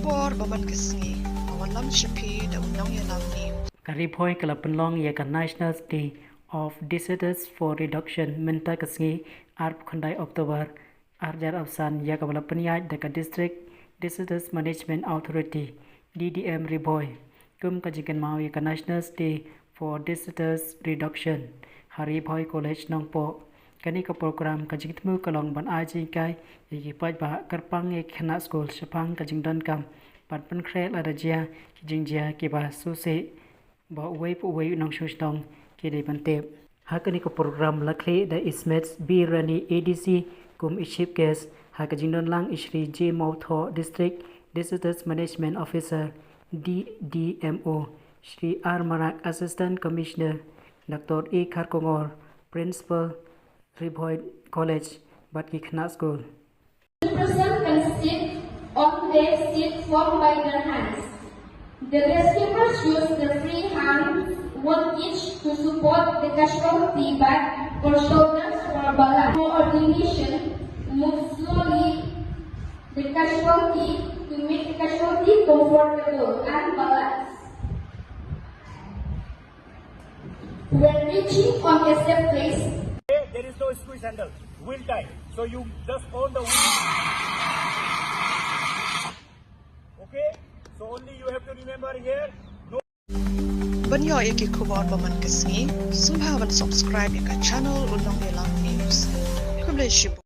kubor baman kesngi awan lam shipi da unang yalam ni Ribhoi kalapenlong ya kan National Day of Disorders for Reduction menta kesngi arp khandai Oktober arjar afsan ya kabalapen ya dekat District Disorders Management Authority DDM Ribhoi kum kajikan mau ya kan National Day for Disorders Reduction hari Ribhoi College nongpo kani ka program kajing temu kalong ban aji kai yaki pai ba karpang ek khana school sapang kajing don kam pan pen khrel arajia kijing jia ki ba su se ba uwei nong shushtong ki de ban tep hakani ka program lakhle da ismets b rani adc kum chief guest hakajing don lang ishri j mautho district disorders management officer DDMO Shri R Marak assistant commissioner Dr E Kharkongor principal Ribhoi College, Batki Khana School. The person can sit on their seat formed by their hands. The receivers use their free hands, one each, to support the casualty back or shoulders for balance. Coordination, move slowly the casualty to make the casualty comfortable and balanced. When reaching on a safe place, there is no squeeze handle, wheel tie. So you just hold the wheel. Okay? So only you have to remember here. No. banyo yaki kubor baman kesngi sumhawan subscribe yaka channel unang yalam news kuble shibu